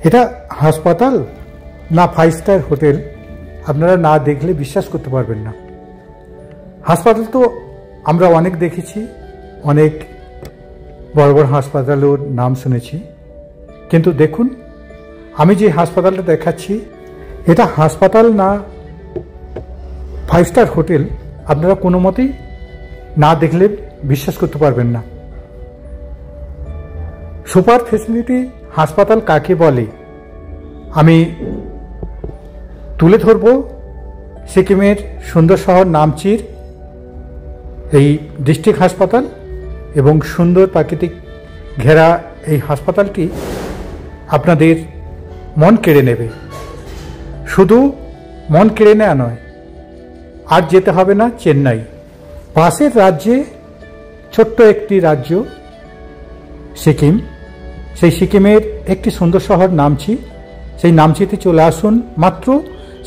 এটা হাসপাতাল না 5 স্টার হোটেল আপনারা না দেখলে বিশ্বাস করতে পারবেন না। হাসপাতাল তো আমরা অনেক দেখেছি, অনেক বড় বড় হাসপাতালের নাম শুনেছি, কিন্তু দেখুন আমি যে হাসপাতালটা দেখাচ্ছি এটা হাসপাতাল না 5 স্টার হোটেল আপনারা কোনো মতেই না দেখলে বিশ্বাস করতে পারবেন না। সুপার ফেসিলিটি হাসপাতাল কাকে বলে আমি তুলে ধরব সিকিমের সুন্দর শহর নামচির এই ডিস্ট্রিক্ট হাসপাতাল এবং সুন্দর প্রাকৃতিক ঘেরা এই হাসপাতালটি আপনাদের মন কেড়ে নেবে। শুধু মন কেড়ে নেওয়া নয়, আর যেতে হবে না চেন্নাই, পাশের রাজ্যে ছোট্ট একটি রাজ্য সিকিম, সেই সিকিমের একটি সুন্দর শহর নামচি। সেই নামচিতে চলে আসুন, মাত্র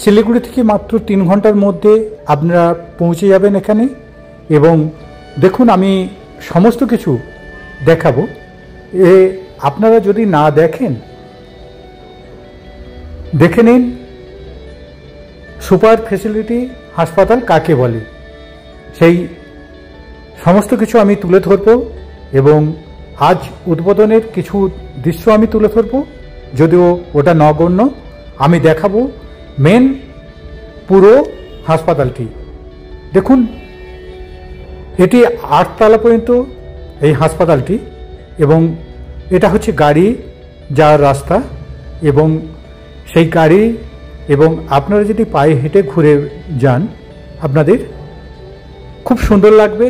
শিলিগুড়ি থেকে মাত্র 3 ঘন্টার মধ্যে আপনারা পৌঁছে যাবেন এখানে। এবং দেখুন আমি সমস্ত কিছু দেখাবো, আপনারা যদি না দেখেন দেখে নিন সুপার ফেসিলিটি হাসপাতাল কাকে বলে, সেই সমস্ত কিছু আমি তুলে ধরব এবং আজ উদ্বোধনের কিছু দৃশ্য আমি তুলে ধরব, যদিও ওটা নগণ্য। আমি দেখাবো মেন পুরো হাসপাতালটি। দেখুন এটি 8 তলা পর্যন্ত এই হাসপাতালটি, এবং এটা হচ্ছে গাড়ি যাওয়ার রাস্তা, এবং সেই গাড়ি এবং আপনারা যদি পায়ে হেঁটে ঘুরে যান আপনাদের খুব সুন্দর লাগবে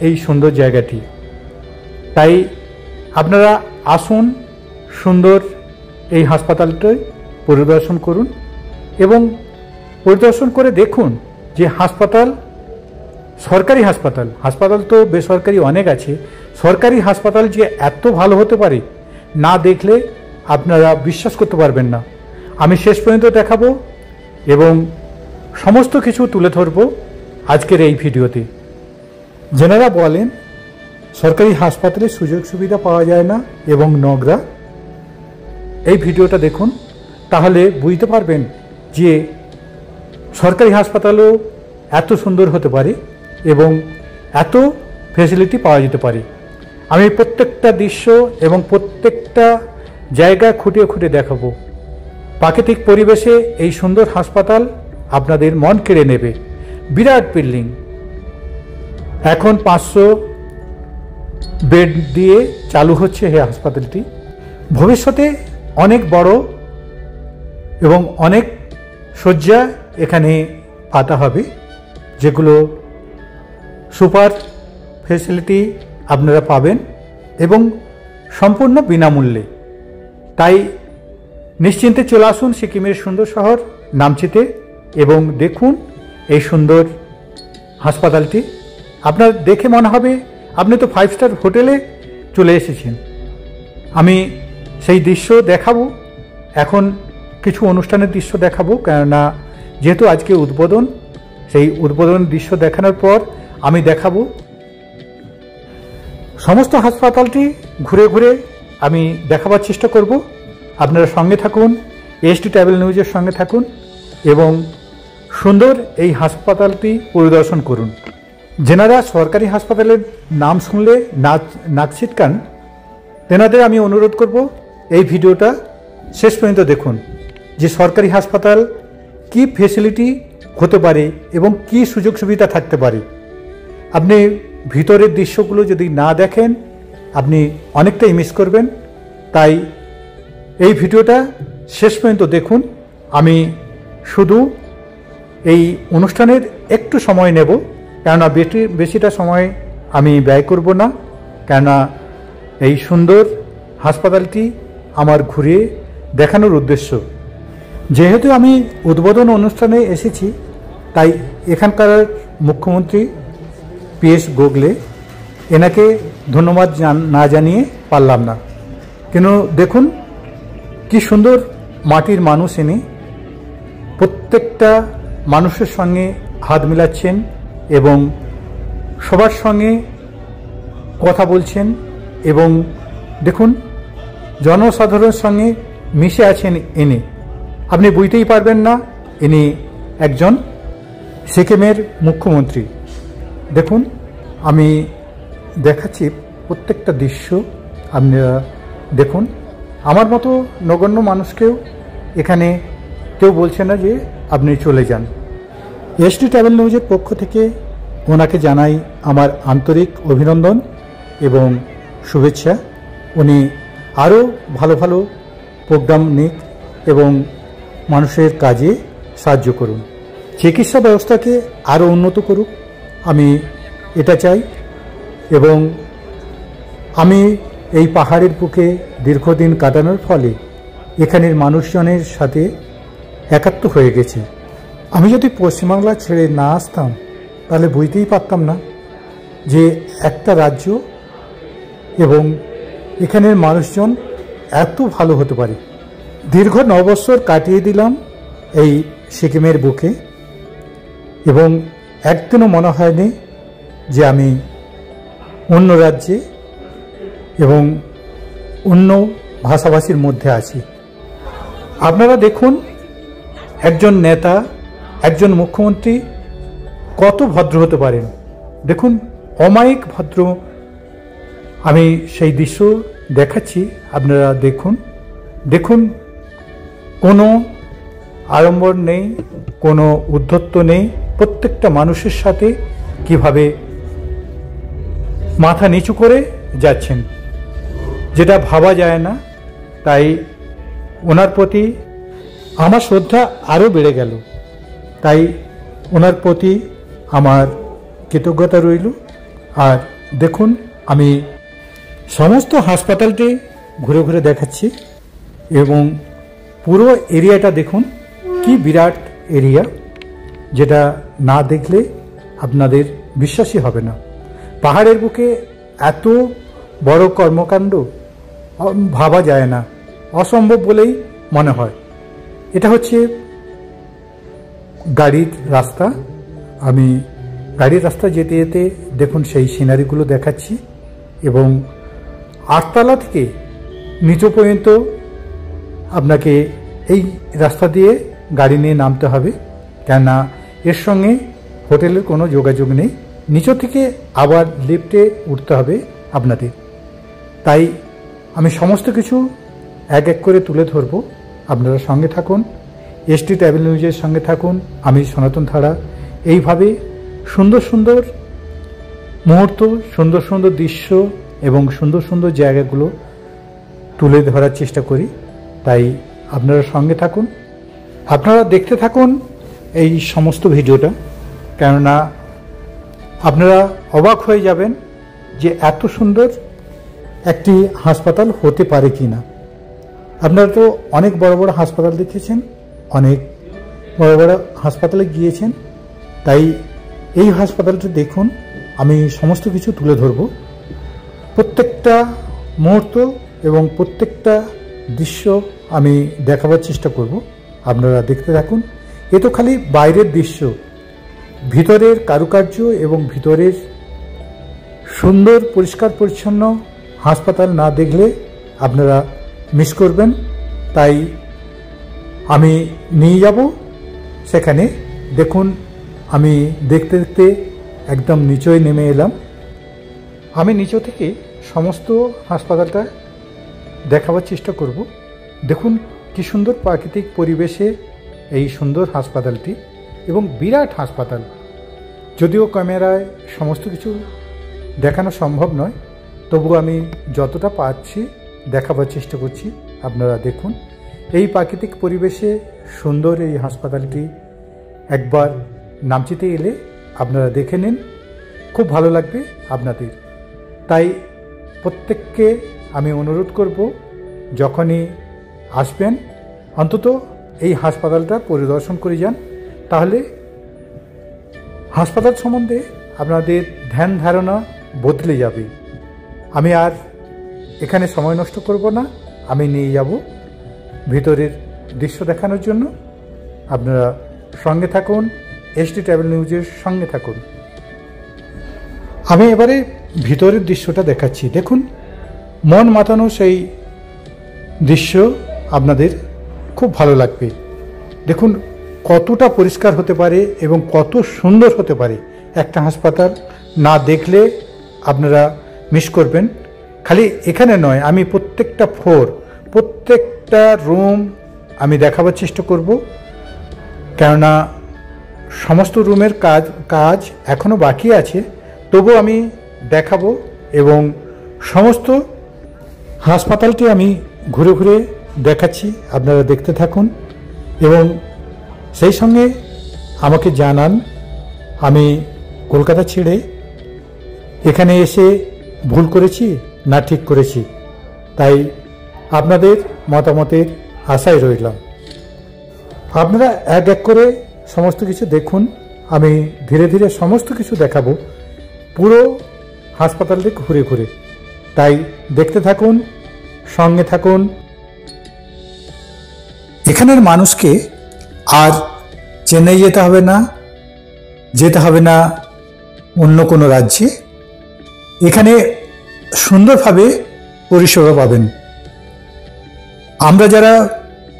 এই সুন্দর জায়গাটি। তাই আপনারা আসুন, সুন্দর এই হাসপাতালটি পরিদর্শন করুন এবং পরিদর্শন করে দেখুন যে হাসপাতাল, সরকারি হাসপাতাল, হাসপাতাল তো বেসরকারি অনেক আছে, সরকারি হাসপাতাল যে এত ভালো হতে পারে না দেখলে আপনারা বিশ্বাস করতে পারবেন না। আমি শেষ পর্যন্ত দেখাবো এবং সমস্ত কিছু তুলে ধরব আজকের এই ভিডিওতে। যেনারা বলেন সরকারি হাসপাতালে সুযোগ সুবিধা পাওয়া যায় না এবং নোংরা, এই ভিডিওটা দেখুন, তাহলে বুঝতে পারবেন যে সরকারি হাসপাতালও এত সুন্দর হতে পারে এবং এত ফেসিলিটি পাওয়া যেতে পারে। আমি প্রত্যেকটা দৃশ্য এবং প্রত্যেকটা জায়গা খুঁটিয়ে খুঁটিয়ে দেখাবো। প্রাকৃতিক পরিবেশে এই সুন্দর হাসপাতাল আপনাদের মন কেড়ে নেবে। বিরাট বিল্ডিং, এখন 500 বেড দিয়ে চালু হচ্ছে এই হাসপাতালটি। ভবিষ্যতে অনেক বড় এবং অনেক শয্যা এখানে পাতা হবে, যেগুলো সুপার ফেসিলিটি আপনারা পাবেন এবং সম্পূর্ণ বিনামূল্যে। তাই নিশ্চিন্তে চলে আসুন সিকিমের সুন্দর শহর নামচিতে এবং দেখুন এই সুন্দর হাসপাতালটি। আপনার দেখে মনে হবে আপনি তো 5 স্টার হোটেলে চলে এসেছেন। আমি সেই দৃশ্য দেখাবো, এখন কিছু অনুষ্ঠানের দৃশ্য দেখাবো, কেননা যেহেতু আজকে উদ্বোধন, সেই উদ্বোধন দৃশ্য দেখানোর পর আমি দেখাবো সমস্ত হাসপাতালটি ঘুরে ঘুরে আমি দেখাবার চেষ্টা করব। আপনারা সঙ্গে থাকুন, এসটি ট্রাভেল নিউজের সঙ্গে থাকুন এবং সুন্দর এই হাসপাতালটি পরিদর্শন করুন। যেনারা সরকারি হাসপাতালের নাম শুনলে নাক ছিটকান, তেনাদের আমি অনুরোধ করব এই ভিডিওটা শেষ পর্যন্ত দেখুন, যে সরকারি হাসপাতাল কি ফেসিলিটি হতে পারে এবং কি সুযোগ সুবিধা থাকতে পারে। আপনি ভিতরের দৃশ্যগুলো যদি না দেখেন আপনি অনেকটাই মিস করবেন। তাই এই ভিডিওটা শেষ পর্যন্ত দেখুন। আমি শুধু এই অনুষ্ঠানের একটু সময় নেব, কেননা বেশিটা সময় আমি ব্যয় করব না, কেননা এই সুন্দর হাসপাতালটি আমার ঘুরে দেখানোর উদ্দেশ্য। যেহেতু আমি উদ্বোধন অনুষ্ঠানে এসেছি, তাই এখানকার মুখ্যমন্ত্রী পীযূষ গোখলে, এনাকে ধন্যবাদ না জানিয়ে পারলাম না। কেন দেখুন কি সুন্দর মাটির মানুষ, এনে প্রত্যেকটা মানুষের সঙ্গে হাত মিলাচ্ছেন এবং সবার সঙ্গে কথা বলছেন এবং দেখুন জনসাধারণের সঙ্গে মিশে আছেন ইনি, আপনি বুঝতেই পারবেন না ইনি একজন সিকিমের মুখ্যমন্ত্রী। দেখুন, আমি দেখাচ্ছি প্রত্যেকটা দৃশ্য, আপনারা দেখুন। আমার মতো নগণ্য মানুষকেও এখানে কেউ বলছে না যে আপনি চলে যান। এসডি ট্রাভেল নিউজের পক্ষ থেকে ওনাকে জানাই আমার আন্তরিক অভিনন্দন এবং শুভেচ্ছা। উনি আরও ভালো ভালো প্রোগ্রাম নিক এবং মানুষের কাজে সাহায্য করুন, চিকিৎসা ব্যবস্থাকে আরও উন্নত করুক, আমি এটা চাই। এবং আমি এই পাহাড়ের বুকে দীর্ঘদিন কাটানোর ফলে এখানের মানুষজনের সাথে একাত্ম হয়ে গেছি। আমি যদি পশ্চিমবাংলা ছেড়ে না আসতাম তাহলে বুঝতেই পারতাম না যে একটা রাজ্য এবং এখানের মানুষজন এত ভালো হতে পারে। দীর্ঘ 9 বছর কাটিয়ে দিলাম এই সিকিমের বুকে এবং একদিনও মনে হয়নি যে আমি অন্য রাজ্যে এবং অন্য ভাষাভাষীর মধ্যে আছি। আপনারা দেখুন, একজন নেতা, একজন মুখ্যমন্ত্রী কত ভদ্র হতে পারেন। দেখুন, অমায়িক ভদ্র। আমি সেই দৃশ্য দেখাচ্ছি, আপনারা দেখুন। দেখুন, কোনো আড়ম্বর নেই, কোনো উদ্ধত্ত নেই, প্রত্যেকটা মানুষের সাথে কিভাবে মাথা নিচু করে যাচ্ছেন, যেটা ভাবা যায় না। তাই ওনার প্রতি আমার শ্রদ্ধা আরও বেড়ে গেল। তাই ওনার প্রতি আমার কৃতজ্ঞতা রইল। আর দেখুন, আমি সমস্ত হাসপাতালটি ঘুরে ঘুরে দেখাচ্ছি এবং পুরো এরিয়াটা দেখুন, কি বিরাট এরিয়া, যেটা না দেখলে আপনাদের বিশ্বাসই হবে না। পাহাড়ের বুকে এত বড় কর্মকাণ্ড ভাবা যায় না, অসম্ভব বলেই মনে হয়। এটা হচ্ছে গাড়ির রাস্তা। আমি গাড়ির রাস্তা যেতে যেতে দেখুন সেই সিনারিগুলো দেখাচ্ছি এবং 8 তলা থেকে নিচু পর্যন্ত আপনাকে এই রাস্তা দিয়ে গাড়ি নিয়ে নামতে হবে, কেননা এর সঙ্গে হোটেলের কোনো যোগাযোগ নেই। নিচু থেকে আবার লিফটে উঠতে হবে আপনাদের। তাই আমি সমস্ত কিছু এক এক করে তুলে ধরব। আপনারা সঙ্গে থাকুন, এসডি ট্রাভেল নিউজের সঙ্গে থাকুন। আমি সনাতন ধারা এইভাবে সুন্দর সুন্দর মুহূর্ত, সুন্দর সুন্দর দৃশ্য এবং সুন্দর সুন্দর জায়গাগুলো তুলে ধরার চেষ্টা করি। তাই আপনারা সঙ্গে থাকুন, আপনারা দেখতে থাকুন এই সমস্ত ভিডিওটা, কেননা আপনারা অবাক হয়ে যাবেন যে এত সুন্দর একটি হাসপাতাল হতে পারে কি না। আপনারা তো অনেক বড় বড় হাসপাতাল দেখেছেন, অনেক বড় বড় হাসপাতালে গিয়েছেন, তাই এই হাসপাতালটি দেখুন। আমি সমস্ত কিছু তুলে ধরব, প্রত্যেকটা মুহূর্ত এবং প্রত্যেকটা দৃশ্য আমি দেখাবার চেষ্টা করব। আপনারা দেখতে থাকুন। এ তো খালি বাইরের দৃশ্য, ভিতরের কারুকার্য এবং ভিতরের সুন্দর পরিষ্কার পরিচ্ছন্ন হাসপাতাল না দেখলে আপনারা মিস করবেন। তাই আমি নিয়ে যাব সেখানে। দেখুন, আমি দেখতে দেখতে একদম নিচে নেমে এলাম। আমি নিচে থেকে সমস্ত হাসপাতালটা দেখাবার চেষ্টা করব। দেখুন কি সুন্দর প্রাকৃতিক পরিবেশে এই সুন্দর হাসপাতালটি এবং বিরাট হাসপাতাল। যদিও ক্যামেরায় সমস্ত কিছু দেখানো সম্ভব নয়, তবু আমি যতটা পারছি দেখাবার চেষ্টা করছি। আপনারা দেখুন, এই প্রাকৃতিক পরিবেশে সুন্দর এই হাসপাতালটি একবার নামচিতে এলে আপনারা দেখে নিন, খুব ভালো লাগবে আপনাদের। তাই প্রত্যেককে আমি অনুরোধ করব, যখনই আসবেন অন্তত এই হাসপাতালটা পরিদর্শন করে যান, তাহলে হাসপাতাল সম্বন্ধে আপনাদের ধ্যান ধারণা বদলে যাবে। আমি আর এখানে সময় নষ্ট করব না, আমি নিয়ে যাব ভিতরের দৃশ্য দেখানোর জন্য। আপনারা সঙ্গে থাকুন, এসডি ট্রাভেল নিউজের সঙ্গে থাকুন। আমি এবারে ভিতরের দৃশ্যটা দেখাচ্ছি। দেখুন, মন মাতানো সেই দৃশ্য আপনাদের খুব ভালো লাগবে। দেখুন কতটা পরিষ্কার হতে পারে এবং কত সুন্দর হতে পারে একটা হাসপাতাল, না দেখলে আপনারা মিস করবেন। খালি এখানে নয়, আমি প্রত্যেকটা ফ্লোর, প্রত্যেকটা রুম আমি দেখাবার চেষ্টা করব, কেননা সমস্ত রুমের কাজ এখনও বাকি আছে, তবু আমি দেখাবো এবং সমস্ত হাসপাতালটি আমি ঘুরে ঘুরে দেখাচ্ছি, আপনারা দেখতে থাকুন এবং সেই সঙ্গে আমাকে জানান আমি কলকাতা ছেড়ে এখানে এসে ভুল করেছি না ঠিক করেছি। তাই আপনাদের মতামতের আশায় রইলাম। আপনারা এক এক করে সমস্ত কিছু দেখুন, আমি ধীরে ধীরে সমস্ত কিছু দেখাবো পুরো হাসপাতালটি ঘুরে ঘুরে। তাই দেখতে থাকুন, সঙ্গে থাকুন। এখানের মানুষকে আর চেন্নাই যেতে হবে না অন্য কোনো রাজ্যে। এখানে সুন্দরভাবে পরিষেবা পাবেন। আমরা যারা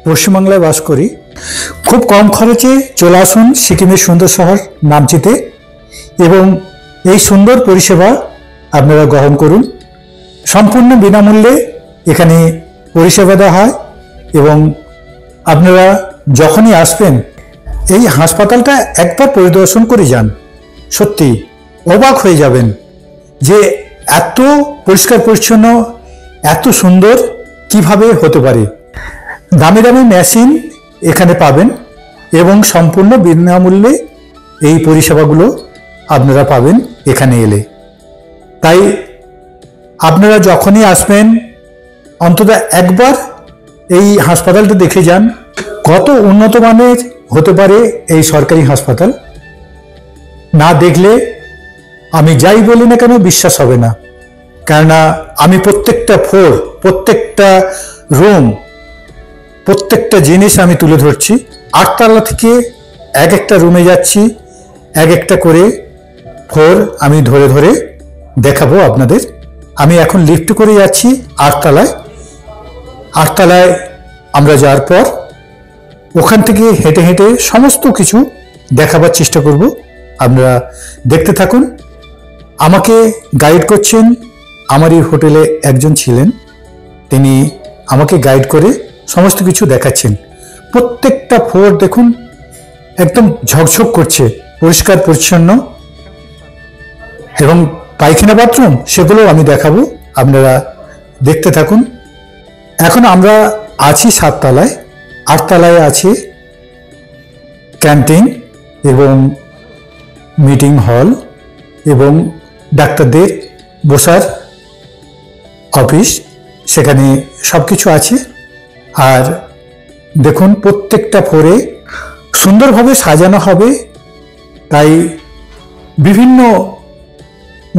পশ্চিমবাংলায় বাস করি, খুব কম খরচে চলে আসুন সিকিমের সুন্দর শহর নামচিতে এবং এই সুন্দর পরিষেবা আপনারা গ্রহণ করুন। সম্পূর্ণ বিনামূল্যে এখানে পরিষেবা দেওয়া হয় এবং আপনারা যখনই আসবেন এই হাসপাতালটা একবার পরিদর্শন করে যান, সত্যি অবাক হয়ে যাবেন যে এত পরিষ্কার পরিচ্ছন্ন, এত সুন্দর কিভাবে হতে পারে। দামি দামি মেশিন এখানে পাবেন এবং সম্পূর্ণ বিনামূল্যে এই পরিষেবাগুলো আপনারা পাবেন এখানে এলে। তাই আপনারা যখনই আসবেন অন্তত একবার এই হাসপাতালটা দেখে যান। কত উন্নত মানের হতে পারে এই সরকারি হাসপাতাল, না দেখলে আমি যাই বলি না কেন বিশ্বাস হবে না। কেননা আমি প্রত্যেকটা ফ্লোর, প্রত্যেকটা রুম, প্রত্যেকটা জিনিস আমি তুলে ধরছি। 8 তলা থেকে এক একটা রুমে যাচ্ছি, এক একটা করে ফ্লোর আমি ধরে ধরে দেখাবো আপনাদের। আমি এখন লিফট করে যাচ্ছি 8 তলায়। 8 তলায় আমরা যাওয়ার পর ওখান থেকে হেঁটে হেঁটে সমস্ত কিছু দেখাবার চেষ্টা করব। আপনারা দেখতে থাকুন। আমাকে গাইড করছেন আমার এই হোটেলে একজন ছিলেন, তিনি আমাকে গাইড করে সমস্ত কিছু দেখাচ্ছেন। প্রত্যেকটা ফ্লোর দেখুন একদম ঝকঝক করছে, পরিষ্কার পরিচ্ছন্ন এবং পায়খানা বাথরুম সেগুলো আমি দেখাবো, আপনারা দেখতে থাকুন। এখন আমরা আছি 7 তলায়। 8 তলায় আছে ক্যান্টিন এবং মিটিং হল এবং ডাক্তারদের বসার অফিস, সেখানে সব কিছু আছে। আর দেখুন প্রত্যেকটা ফ্লোরে সুন্দরভাবে সাজানো হবে, তাই বিভিন্ন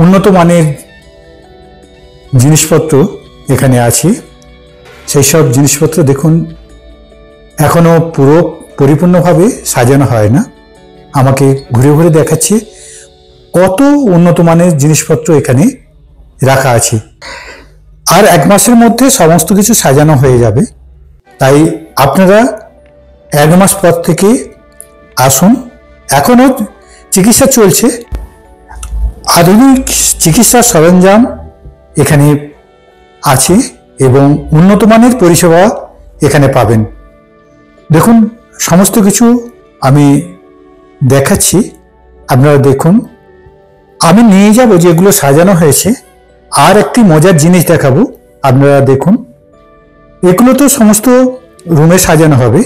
উন্নত মানের জিনিসপত্র এখানে আছে। সেই সব জিনিসপত্র দেখুন এখনো পুরো পরিপূর্ণভাবে সাজানো হয় না, আমাকে ঘুরে ঘুরে দেখাচ্ছে কত উন্নত মানের জিনিসপত্র এখানে রাখা আছে। আর 1 মাসের মধ্যে সমস্ত কিছু সাজানো হয়ে যাবে। তাই আপনারা 1 মাস পর থেকে আসুন। এখনো চিকিৎসা চলছে, আধুনিক চিকিৎসার সরঞ্জাম এখানে আছে এবং উন্নত মানের পরিষেবা এখানে পাবেন। দেখুন সমস্ত কিছু আমি দেখাচ্ছি, আপনারা দেখুন। আমি নিয়ে যাব যেগুলো সাজানো হয়েছে। আর একটি মজার জিনিস দেখাবো, আপনারা দেখুন। এগুলো তো সমস্ত রুমে সাজানো হবে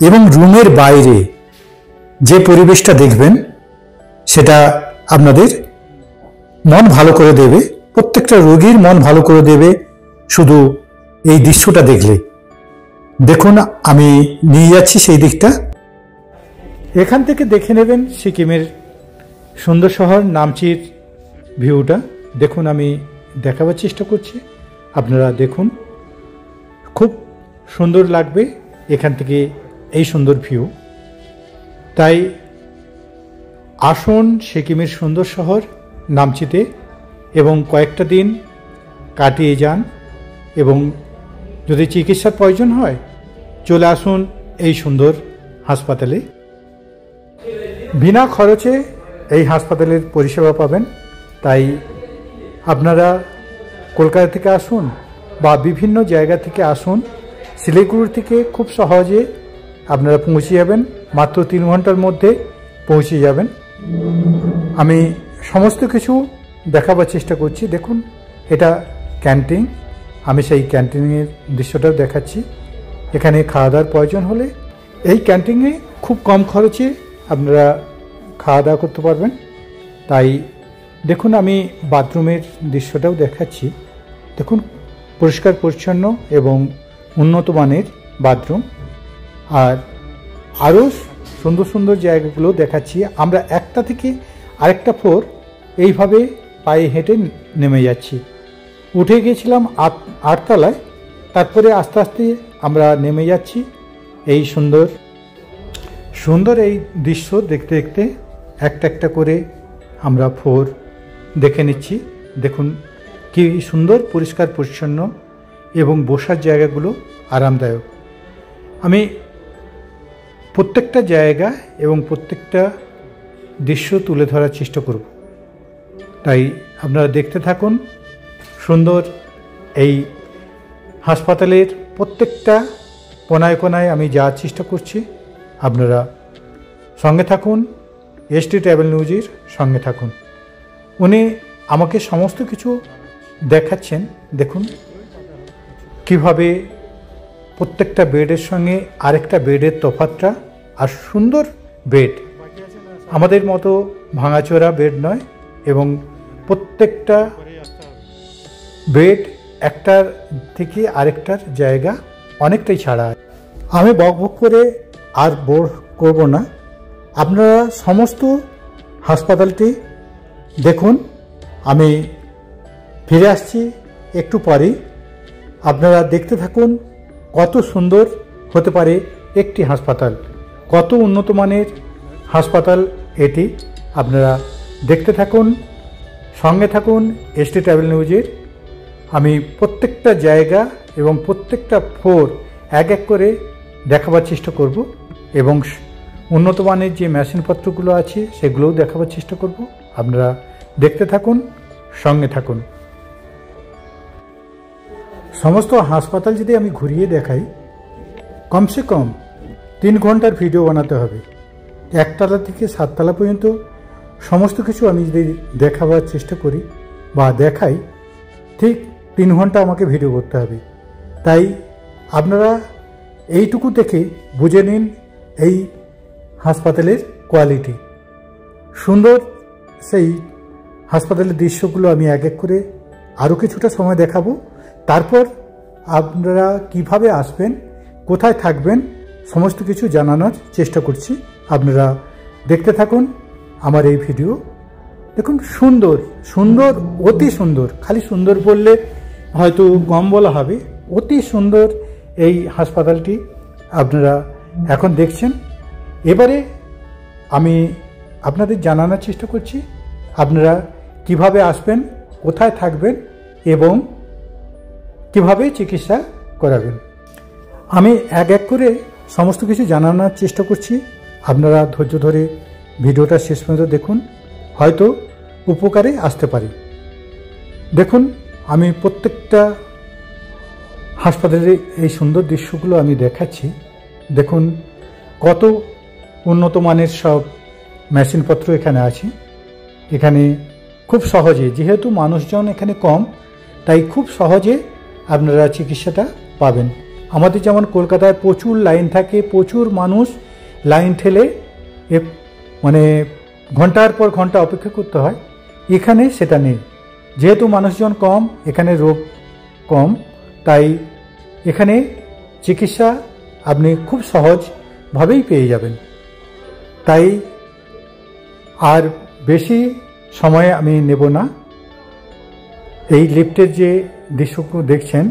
এবং রুমের বাইরে যে পরিবেশটা দেখবেন সেটা আপনাদের মন ভালো করে দেবে, প্রত্যেকটা রোগীর মন ভালো করে দেবে শুধু এই দৃশ্যটা দেখলে। দেখুন আমি নিয়ে যাচ্ছি সেই দিকটা। এখান থেকে দেখে নেবেন সিকিমের সুন্দর শহর নামচির ভিউটা। দেখুন আমি দেখাবার চেষ্টা করছি, আপনারা দেখুন। খুব সুন্দর লাগবে এখান থেকে এই সুন্দর ভিউ। তাই আসুন সিকিমের সুন্দর শহর নামচিতে এবং কয়েকটা দিন কাটিয়ে যান এবং যদি চিকিৎসার প্রয়োজন হয় চলে আসুন এই সুন্দর হাসপাতালে। বিনা খরচে এই হাসপাতালের পরিষেবা পাবেন। তাই আপনারা কলকাতা থেকে আসুন বা বিভিন্ন জায়গা থেকে আসুন, শিলিগুড়ি থেকে খুব সহজে আপনারা পৌঁছে যাবেন, মাত্র 3 ঘন্টার মধ্যে পৌঁছে যাবেন। আমি সমস্ত কিছু দেখাবার চেষ্টা করছি। দেখুন, এটা ক্যান্টিন, আমি সেই ক্যান্টিনের দৃশ্যটাও দেখাচ্ছি। এখানে খাওয়া দাওয়ার প্রয়োজন হলে এই ক্যান্টিনে খুব কম খরচে আপনারা খাওয়া দাওয়া করতে পারবেন। তাই দেখুন, আমি বাথরুমের দৃশ্যটাও দেখাচ্ছি। দেখুন, পরিষ্কার পরিচ্ছন্ন এবং উন্নত মানের বাথরুম। আর আরও সুন্দর সুন্দর জায়গাগুলো দেখাচ্ছি। আমরা একটা থেকে আরেকটা ফ্লোর এইভাবে পায়ে হেঁটে নেমে যাচ্ছি। উঠে গিয়েছিলাম 8 তলায়, তারপরে আস্তে আস্তে আমরা নেমে যাচ্ছি। এই সুন্দর সুন্দর এই দৃশ্য দেখতে দেখতে একটা একটা করে আমরা ফ্লোর দেখে নিচ্ছি। দেখুন কি সুন্দর পরিষ্কার পরিচ্ছন্ন এবং বসার জায়গাগুলো আরামদায়ক। আমি প্রত্যেকটা জায়গা এবং প্রত্যেকটা দৃশ্য তুলে ধরার চেষ্টা করব। তাই আপনারা দেখতে থাকুন। সুন্দর এই হাসপাতালের প্রত্যেকটা কোনায় কোনায় আমি যাওয়ার চেষ্টা করছি। আপনারা সঙ্গে থাকুন, এসটি ট্রাভেল নিউজের সঙ্গে থাকুন। উনি আমাকে সমস্ত কিছু দেখাচ্ছেন। দেখুন কিভাবে প্রত্যেকটা বেডের সঙ্গে আরেকটা বেডের তফাৎটা, আর সুন্দর বেড, আমাদের মতো ভাঙাচোরা বেড নয়, এবং প্রত্যেকটা বেড একটার থেকে আরেকটার জায়গা অনেকটাই ছাড়া। আমি বক বক করে আর বোর করব না। আপনারা সমস্ত হাসপাতালটি দেখুন। আমি ফিরে আসছি একটু পরেই। আপনারা দেখতে থাকুন কত সুন্দর হতে পারে একটি হাসপাতাল, কত উন্নত মানের হাসপাতাল এটি। আপনারা দেখতে থাকুন, সঙ্গে থাকুন এসটি ট্রাভেল নিউজের। আমি প্রত্যেকটা জায়গা এবং প্রত্যেকটা ফ্লোর এক এক করে দেখাবার চেষ্টা করব, এবং উন্নত মানের যে মেশিনপত্রগুলো আছে সেগুলোও দেখাবার চেষ্টা করব। আপনারা দেখতে থাকুন, সঙ্গে থাকুন। সমস্ত হাসপাতাল যদি আমি ঘুরিয়ে দেখাই, কমসে কম 3 ঘন্টার ভিডিও বানাতে হবে। 1 তলা থেকে 7 তলা পর্যন্ত সমস্ত কিছু আমি যদি দেখাবার চেষ্টা করি বা দেখাই, ঠিক 3 ঘন্টা আমাকে ভিডিও করতে হবে। তাই আপনারা এইটুকু দেখে বুঝে নিন এই হাসপাতালের কোয়ালিটি। সুন্দর সেই হাসপাতালের দৃশ্যগুলো আমি এক এক করে আরও কিছুটা সময় দেখাবো। তারপর আপনারা কিভাবে আসবেন, কোথায় থাকবেন, সমস্ত কিছু জানানোর চেষ্টা করছি। আপনারা দেখতে থাকুন আমার এই ভিডিও। দেখুন, সুন্দর সুন্দর, অতি সুন্দর। খালি সুন্দর বললে হয়তো কম বলা হবে। অতি সুন্দর এই হাসপাতালটি আপনারা এখন দেখছেন। এবারে আমি আপনাদের জানানোর চেষ্টা করছি আপনারা কিভাবে আসবেন, কোথায় থাকবেন এবং কিভাবে চিকিৎসা করাবেন। আমি এক এক করে সমস্ত কিছু জানানোর চেষ্টা করছি। আপনারা ধৈর্য ধরে ভিডিওটা শেষ পর্যন্ত দেখুন, হয়তো উপকারে আসতে পারে। দেখুন, আমি প্রত্যেকটা হাসপাতালের এই সুন্দর দৃশ্যগুলো আমি দেখাচ্ছি। দেখুন কত উন্নত মানের সব মেশিনপত্র এখানে আছে। এখানে খুব সহজে, যেহেতু মানুষজন এখানে কম, তাই খুব সহজে আপনারা চিকিৎসাটা পাবেন। আমাদের যেমন কলকাতায় প্রচুর লাইন থাকে, প্রচুর মানুষ লাইন ঠেলে মানে ঘন্টার পর ঘন্টা অপেক্ষা করতে হয়। এখানে সেটা নেই। যেহেতু মানুষজন কম, এখানে রোগ কম, তাই এখানে চিকিৎসা আপনি খুব সহজভাবেই পেয়ে যাবেন। তাই আর বেশি সময় আমি নেব না। এই লিফটের যে দৃশ্যগুলো দেখছেন,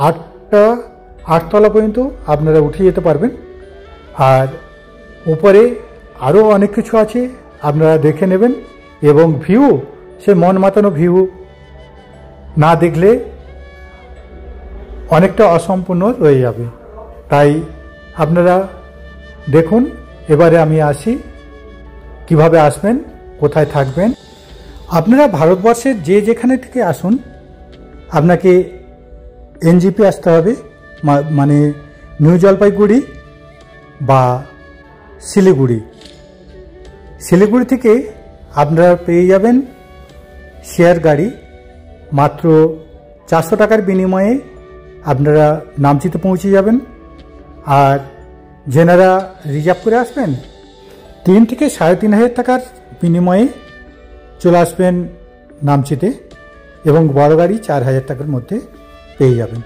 8 তলা পর্যন্ত আপনারা উঠে যেতে পারবেন। আর উপরে আরও অনেক কিছু আছে, আপনারা দেখে নেবেন। এবং ভিউ, সে মন মাতানো ভিউ না দেখলে অনেকটা অসম্পূর্ণ রয়ে যাবে। তাই আপনারা দেখুন। এবারে আমি আসি কিভাবে আসবেন, কোথায় থাকবেন। আপনারা ভারতবর্ষের যে যেখানে থেকে আসুন, আপনাকে এনজিপি আসতে হবে, মানে নিউ জলপাইগুড়ি বা শিলিগুড়ি। শিলিগুড়ি থেকে আপনারা পেয়ে যাবেন শেয়ার গাড়ি, মাত্র 400 টাকার বিনিময়ে আপনারা নামচিতে পৌঁছে যাবেন। আর যেনারা রিজার্ভ করে আসবেন 3 থেকে 3,500 টাকার বিনিময়ে চলে আসবেন নামচিতে, এবং বড় গাড়ি 4,000 টাকার মধ্যে পেয়ে যাবেন।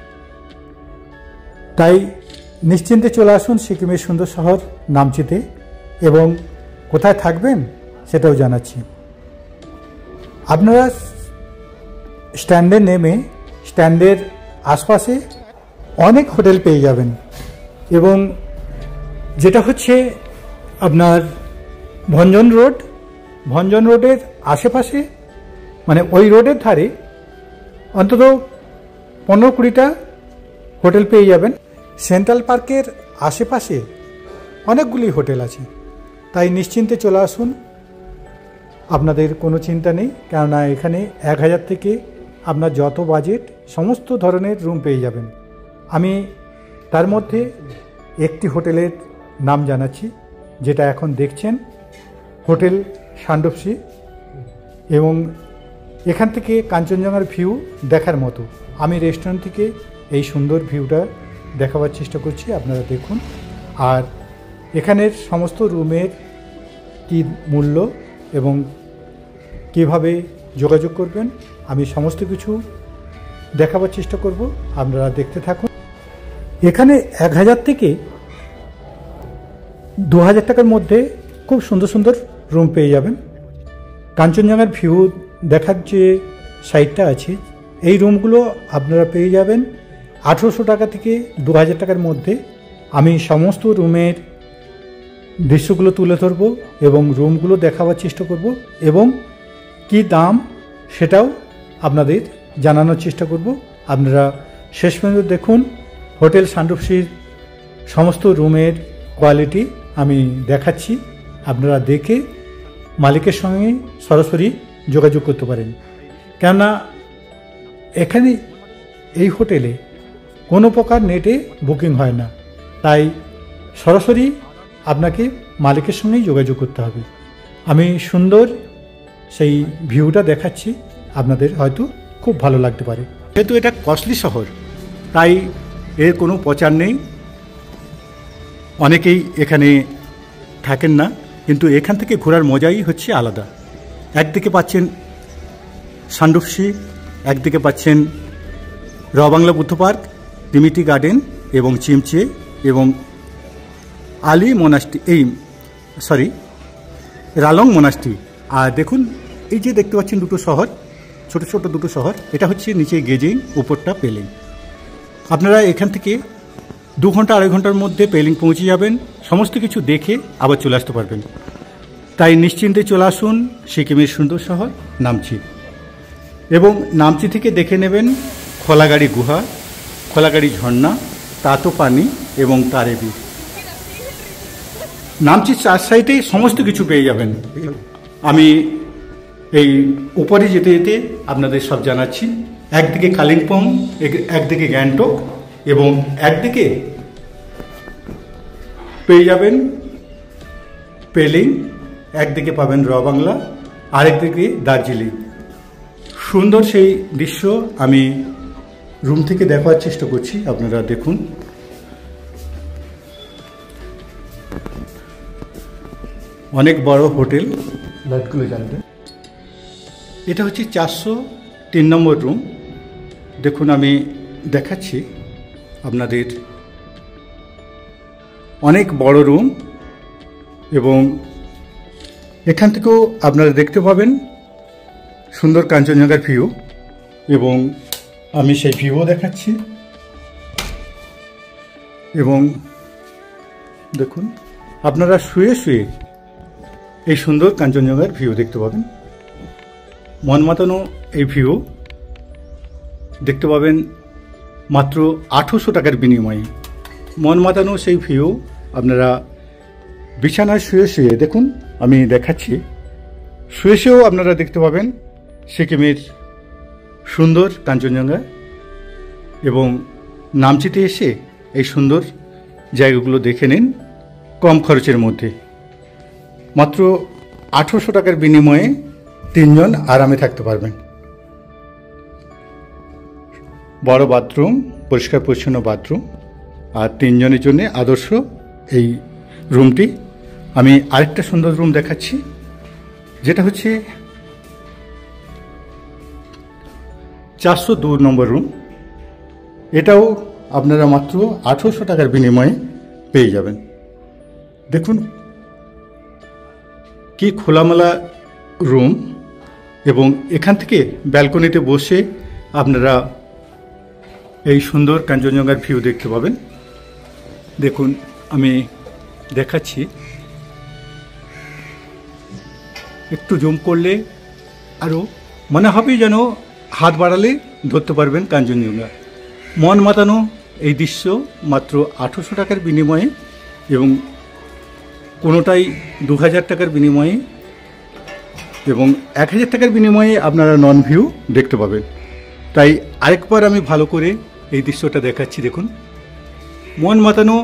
তাই নিশ্চিন্তে চলে আসুন সিকিমের সুন্দর শহর নামচিতে, এবং কোথায় থাকবেন সেটাও জানাচ্ছি। আপনারা স্ট্যান্ডে নেমে স্ট্যান্ডের আশপাশে অনেক হোটেল পেয়ে যাবেন, এবং যেটা হচ্ছে আপনার ভঞ্জন রোডের আশেপাশে, মানে ওই রোডের ধারে অন্তত 15-20টা হোটেল পেয়ে যাবেন। সেন্ট্রাল পার্কের আশেপাশে অনেকগুলি হোটেল আছে, তাই নিশ্চিন্তে চলে আসুন, আপনাদের কোনো চিন্তা নেই। কেননা এখানে 1000 থেকে আপনার যত বাজেট সমস্ত ধরনের রুম পেয়ে যাবেন। আমি তার মধ্যে একটি হোটেলের নাম জানাচ্ছি, যেটা এখন দেখছেন, হোটেল সান্ডপসি, এবং এখান থেকে কাঞ্চনজঙ্ঘার ভিউ দেখার মতো। আমি রেস্টুরেন্ট থেকে এই সুন্দর ভিউটা দেখাবার চেষ্টা করছি, আপনারা দেখুন। আর এখানের সমস্ত রুমের কী মূল্য এবং কিভাবে যোগাযোগ করবেন আমি সমস্ত কিছু দেখাবার চেষ্টা করব, আপনারা দেখতে থাকুন। এখানে 1000 থেকে 2000 টাকার মধ্যে খুব সুন্দর সুন্দর রুম পেয়ে যাবেন। কাঞ্চনজঙ্ঘার ভিউ দেখার যে সাইটটা আছে, এই রুমগুলো আপনারা পেয়ে যাবেন 1800 টাকা থেকে 2000 টাকার মধ্যে। আমি সমস্ত রুমের দৃশ্যগুলো তুলে ধরব এবং রুমগুলো দেখাবার চেষ্টা করব, এবং কি দাম সেটাও আপনাদের জানানোর চেষ্টা করব। আপনারা শেষ পর্যন্ত দেখুন। হোটেল সান্ডপসির সমস্ত রুমের কোয়ালিটি আমি দেখাচ্ছি, আপনারা দেখে মালিকের সঙ্গে সরাসরি যোগাযোগ করতে পারেন। কেননা এখানে এই হোটেলে কোনো প্রকার নেটে বুকিং হয় না, তাই সরাসরি আপনাকে মালিকের সঙ্গেই যোগাযোগ করতে হবে। আমি সুন্দর সেই ভিউটা দেখাচ্ছি, আপনাদের হয়তো খুব ভালো লাগতে পারে। যেহেতু এটা কস্টলি শহর, তাই এর কোনো প্রচার নেই, অনেকেই এখানে থাকেন না, কিন্তু এখান থেকে ঘোরার মজাই হচ্ছে আলাদা। একদিকে পাচ্ছেন সান্ডপসি, একদিকে পাচ্ছেন র বাংলা বুদ্ধ পার্ক, ত্রিমিটি গার্ডেন এবং চিমচে এবং আলী মোনাস্ট্রি, রালং মোনাস্ট্রি। আর দেখুন এই যে দেখতে পাচ্ছেন দুটো শহর, ছোট ছোট দুটো শহর, এটা হচ্ছে নিচে গেজিং, উপরটা পেলিং। আপনারা এখান থেকে 2 ঘন্টা 2.5 ঘন্টার মধ্যে পেলিং পৌঁছে যাবেন, সমস্ত কিছু দেখে আবার চলে আসতে পারবেন। তাই নিশ্চিন্তে চলে আসুন সিকিমের সুন্দর শহর নামচি, এবং নামচি থেকে দেখে নেবেন খোলাগাড়ি গুহা, খোলাগাড়ি ঝর্ণা, তাতো পানি এবং তারেবি। নামচির 4 সাইডে সমস্ত কিছু পেয়ে যাবেন। আমি এই উপরে যেতে যেতে আপনাদের সব জানাচ্ছি। একদিকে কালিম্পং, একদিকে গ্যাংটক, এবং একদিকে পেয়ে যাবেন পেলিং, একদিকে পাবেন র বাংলা, আরেকদিকে দার্জিলিং। সুন্দর সেই দৃশ্য আমি রুম থেকে দেখার চেষ্টা করছি, আপনারা দেখুন। অনেক বড় হোটেল, লাইটগুলো জানবেন। এটা হচ্ছে 403 নম্বর রুম। দেখুন আমি দেখাচ্ছি আপনাদের, অনেক বড় রুম, এবং এখান থেকেও আপনারা দেখতে পাবেন সুন্দর কাঞ্চনজঙ্ঘার ভিউ, এবং আমি সেই ভিউও দেখাচ্ছি। এবং দেখুন আপনারা শুয়ে শুয়ে এই সুন্দর কাঞ্চনজঙ্ঘার ভিউ দেখতে পাবেন। মন মাতানো এই ভিউ দেখতে পাবেন মাত্র 800 টাকার বিনিময়ে। মন মাতানো সেই ভিউ আপনারা বিছানায় শুয়ে শুয়ে দেখুন, আমি দেখাচ্ছি, শুয়ে শুয়েও আপনারা দেখতে পাবেন সিকিমের সুন্দর কাঞ্চনজঙ্ঘা এবং নামচিতে এসে এই সুন্দর জায়গাগুলো দেখে নিন কম খরচের মধ্যে। মাত্র 1800 টাকার বিনিময়ে 3 জন আরামে থাকতে পারবেন। বড় বাথরুম, পরিষ্কার পরিচ্ছন্ন বাথরুম, আর 3 জনের জন্য আদর্শ এই রুমটি। আমি আরেকটা সুন্দর রুম দেখাচ্ছি, যেটা হচ্ছে 402 নম্বর রুম। এটাও আপনারা মাত্র 1800 টাকার বিনিময়ে পেয়ে যাবেন। দেখুন কি খোলামেলা রুম, এবং এখান থেকে ব্যালকনিতে বসে আপনারা এই সুন্দর কাঞ্চনজঙ্ঘার ভিউ দেখতে পাবেন। দেখুন আমি দেখাচ্ছি, একটু জুম করলে আরও মনে হবে যেন হাত বাড়ালে ধরতে পারবেন কাঞ্চনজঙ্ঘা। মন মাতানো এই দৃশ্য মাত্র 1800 টাকার বিনিময়ে, এবং কোনোটাই 2000 টাকার বিনিময়ে এবং 1000 টাকার বিনিময়ে আপনারা নন ভিউ দেখতে পাবেন। তাই আরেকবার আমি ভালো করে এই দৃশ্যটা দেখাচ্ছি। দেখুন মন মাতানো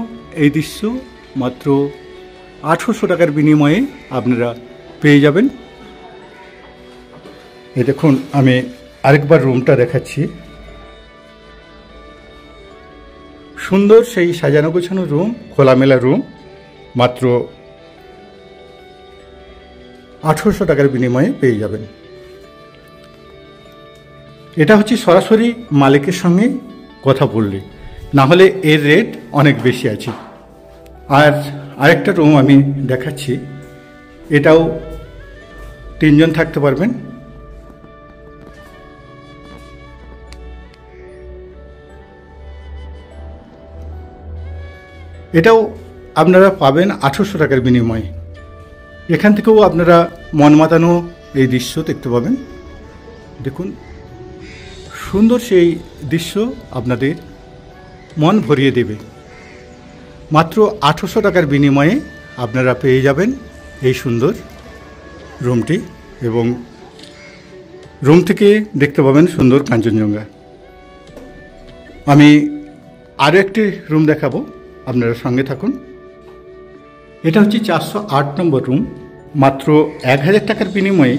এই দৃশ্য মাত্র 1800 টাকার বিনিময়ে আপনারা পেয়ে যাবেন। এই দেখুন আমি আরেকবার রুমটা দেখাচ্ছি, সুন্দর সেই সাজানো গোছানো রুম, খোলামেলা রুম, মাত্র 1800 টাকার বিনিময়ে পেয়ে যাবেন। এটা হচ্ছে সরাসরি মালিকের সঙ্গে কথা বললে, না হলে এর রেট অনেক বেশি আছে। আর আরেকটা রুম আমি দেখাচ্ছি, এটাও 3 জন থাকতে পারবেন। এটাও আপনারা পাবেন 1800 টাকার বিনিময়ে। এখান থেকেও আপনারা মন মাতানো এই দৃশ্য দেখতে পাবেন। দেখুন সুন্দর সেই দৃশ্য আপনাদের মন ভরিয়ে দেবে। মাত্র 1800 টাকার বিনিময়ে আপনারা পেয়ে যাবেন এই সুন্দর রুমটি, এবং রুম থেকে দেখতে পাবেন সুন্দর কাঞ্চনজঙ্ঘা। আমি আরও একটি রুম দেখাবো, আপনারা সঙ্গে থাকুন। এটা হচ্ছে 408 নম্বর রুম। মাত্র 1000 টাকার বিনিময়ে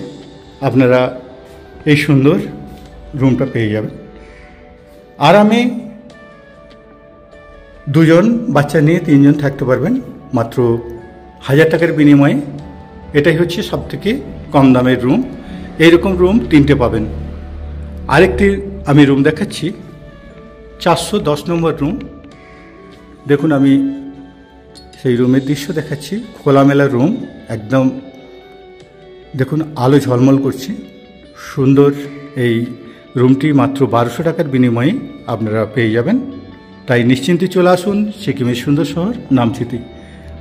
আপনারা এই সুন্দর রুমটা পেয়ে যাবেন। আরামে 2 জন বাচ্চা নিয়ে 3 জন থাকতে পারবেন মাত্র 1000 টাকার বিনিময়ে। এটাই হচ্ছে সবথেকে কম দামের রুম। এইরকম রুম 3টে পাবেন। আরেকটি আমি রুম দেখাচ্ছি, 410 নম্বর রুম। দেখুন আমি সেই রুমের দৃশ্য দেখাচ্ছি, খোলামেলা রুম, একদম দেখুন আলো ঝলমল করছে। সুন্দর এই রুমটি মাত্র 1200 টাকার বিনিময়ে আপনারা পেয়ে যাবেন। তাই নিশ্চিন্তে চলে আসুন সিকিমের সুন্দর শহর নামচিতে।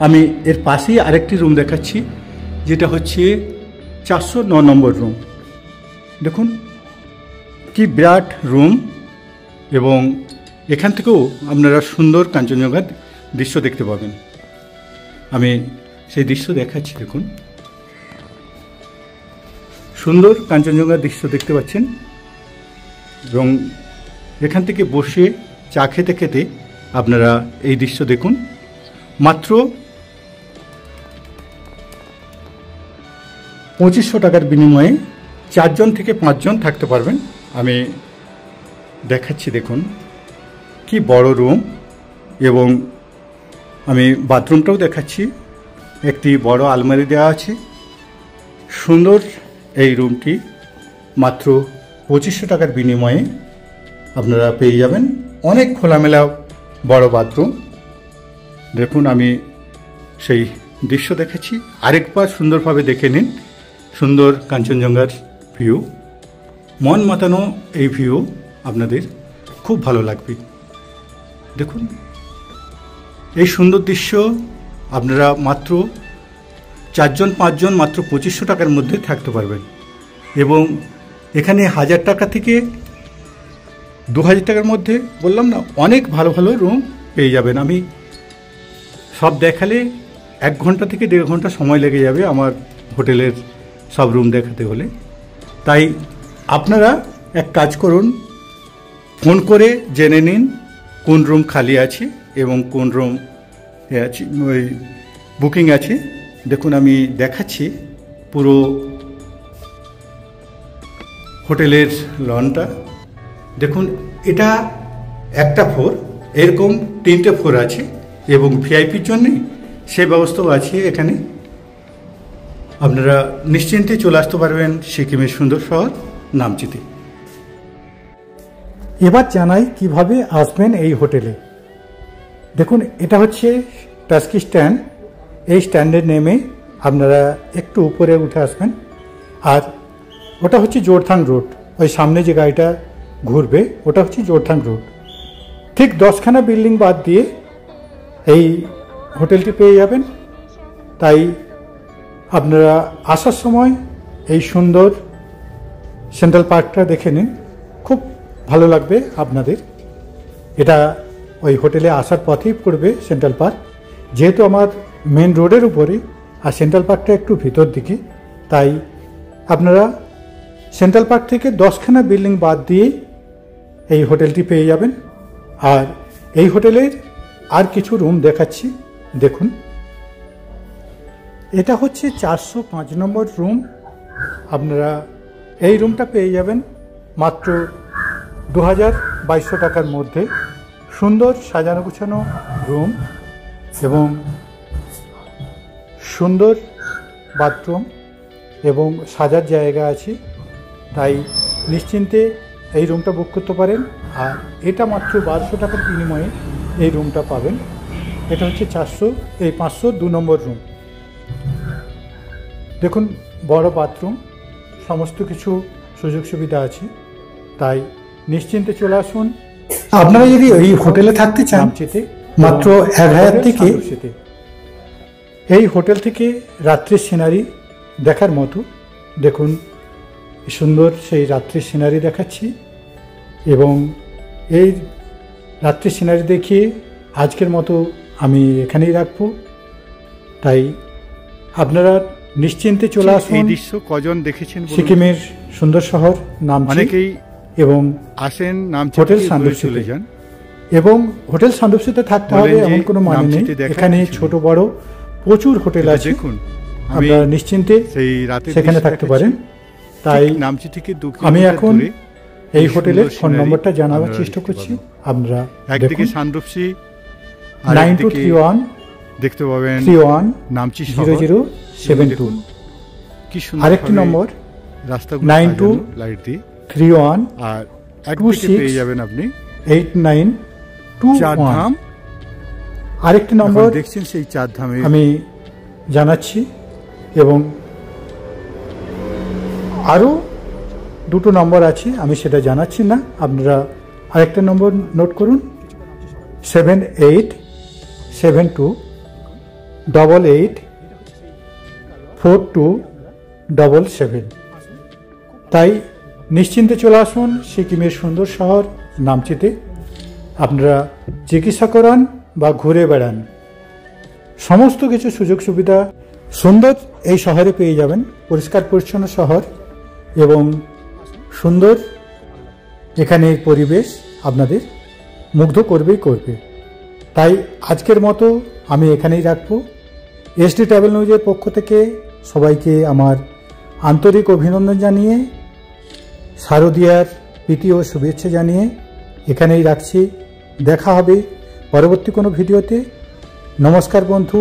আমি এর পাশেই আরেকটি রুম দেখাচ্ছি, যেটা হচ্ছে 409 নম্বর রুম। দেখুন কি বিরাট রুম, এবং এখান থেকেও আপনারা সুন্দর কাঞ্চনজঙ্ঘার দৃশ্য দেখতে পাবেন। আমি সেই দৃশ্য দেখাচ্ছি। দেখুন সুন্দর কাঞ্চনজঙ্ঘার দৃশ্য দেখতে পাচ্ছেন, এবং এখান থেকে বসে চা খেতে খেতে আপনারা এই দৃশ্য দেখুন। মাত্র 2500 টাকার বিনিময়ে 4 জন থেকে 5 জন থাকতে পারবেন। আমি দেখাচ্ছি, দেখুন কি বড় রুম, এবং আমি বাথরুমটাও দেখাচ্ছি। একটি বড় আলমারি দেওয়া আছে। সুন্দর এই রুমটি মাত্র 2500 টাকার বিনিময়ে আপনারা পেয়ে যাবেন। অনেক খোলামেলা বড় বাথরুম। দেখুন আমি সেই দৃশ্য দেখাচ্ছি, আরেকবার সুন্দরভাবে দেখে নিন সুন্দর কাঞ্চনজঙ্ঘার ভিউ। মন মাতানো এই ভিউ আপনাদের খুব ভালো লাগবে। দেখুন এই সুন্দর দৃশ্য আপনারা মাত্র 4 জন 5 জন মাত্র 2500 টাকার মধ্যে থাকতে পারবেন, এবং এখানে 1000 টাকা থেকে 2000 টাকার মধ্যে বললাম না, অনেক ভালো ভালো রুম পেয়ে যাবেন। আমি সব দেখালে 1 ঘন্টা থেকে 1.5 ঘন্টা সময় লেগে যাবে আমার হোটেলের সব রুম দেখাতে হলে। তাই আপনারা এক কাজ করুন, ফোন করে জেনে নিন কোন রুম খালি আছে এবং কোন রুম আছে ওই বুকিং আছে। দেখুন আমি দেখাচ্ছি পুরো হোটেলের লনটা। দেখুন এটা একটা ফ্লোর, এরকম 3টে ফ্লোর আছে এবং ভিআইপির জন্যে সে ব্যবস্থাও আছে এখানে। আপনারা নিশ্চিন্তে চলে আসতে পারবেন সিকিমের সুন্দর শহর নামচিতে। এবার জানাই কিভাবে আসবেন এই হোটেলে। দেখুন এটা হচ্ছে টাস্কি স্ট্যান্ড। এই স্ট্যান্ডে নেমে আপনারা একটু উপরে উঠে আসবেন, আর ওটা হচ্ছে জোরথাং রোড। ওই সামনে যে গাড়িটা ঘুরবে ওটা হচ্ছে জোরথাং রোড। ঠিক 10খানা বিল্ডিং বাদ দিয়ে এই হোটেলটি পেয়ে যাবেন। তাই আপনারা আসার সময় এই সুন্দর সেন্ট্রাল পার্কটা দেখে নিন, খুব ভালো লাগবে আপনাদের। এটা ওই হোটেলে আসার পথেই পড়বে সেন্ট্রাল পার্ক, যেহেতু আমার মেন রোডের উপরে আর সেন্ট্রাল পার্কটা একটু ভিতর দিকে। তাই আপনারা সেন্ট্রাল পার্ক থেকে 10খানা বিল্ডিং বাদ দিয়ে এই হোটেলটি পেয়ে যাবেন। আর এই হোটেলের আর কিছু রুম দেখাচ্ছি, দেখুন। এটা হচ্ছে 405 নম্বর রুম। আপনারা এই রুমটা পেয়ে যাবেন মাত্র 2200 টাকার মধ্যে। সুন্দর সাজানো গুছানো রুম এবং সুন্দর বাথরুম এবং সাজার জায়গা আছে। তাই নিশ্চিন্তে এই রুমটা বুক করতে পারেন। আর এটা মাত্র 1200 টাকার বিনিময়ে এই রুমটা পাবেন। এটা হচ্ছে 502 নম্বর রুম। দেখুন বড় বাথরুম, সমস্ত কিছু সুযোগ সুবিধা আছে। তাই নিশ্চিন্তে চলে আসুন। আপনারা যদি এই হোটেলে থাকতে চান মাত্র 1000 থেকে, এই হোটেল থেকে রাত্রির সিনারি দেখার মতো। দেখুন সুন্দর সেই রাত্রির সিনারি দেখাচ্ছি এবং এই রাত্রির সিনারি দেখিয়ে আজকের মতো আমি এখানেই রাখবো। তাই আপনারা নিশ্চিন্তে চলে আসুন। এই দৃশ্য কজন দেখেছেন সিকিমের সুন্দর শহর নামচি, অনেকেই এবং আসেন নামচি হোটেল সান্দুপসি চলে যান। এবং হোটেল সান্দুপসিতে থাকতে হবে এমন কোনো মানে নেই, এখানে ছোট বড় প্রচুর হোটেল আছে। দেখুন আপনারা নিশ্চিন্তে সেখানে থাকতে পারেন। তাই নামচি থেকে আমি এখন এই হোটেলের ফোন নম্বরটা জানাবার চেষ্টা করছি। আপনারা একদিকে সান্দুপসি 9231 দেখতে পাবেন 31 নামচি 0072। কি সুন্দর আরেকটি নম্বর রাস্তাগুলো 92 লাইট দিয়ে 31 আর একদিকে পেয়ে যাবেন আপনি 8921 চারধাম। আরেকটি নম্বর দেখছেন সেই চারধামে আমি জানাচ্ছি এবং আরও দুটো নম্বর আছে, আমি সেটা জানাচ্ছি না। আপনারা আরেকটা নম্বর নোট করুন 7872884277। তাই নিশ্চিন্তে চলে আসুন সিকিমের সুন্দর শহর নামচিতে। আপনারা চিকিৎসা করান বা ঘুরে বেড়ান, সমস্ত কিছু সুযোগ সুবিধা সুন্দর এই শহরে পেয়ে যাবেন। পরিষ্কার পরিচ্ছন্ন শহর এবং সুন্দর এখানের পরিবেশ আপনাদের মুগ্ধ করবেই করবে। তাই আজকের মতো আমি এখানেই রাখবো। এসডি ট্রাভেল নিউজের পক্ষ থেকে সবাইকে আমার আন্তরিক অভিনন্দন জানিয়ে, শারদীয়ার প্রীতি ও শুভেচ্ছা জানিয়ে এখানেই রাখছি। দেখা হবে পরবর্তী কোনো ভিডিওতে। নমস্কার বন্ধু।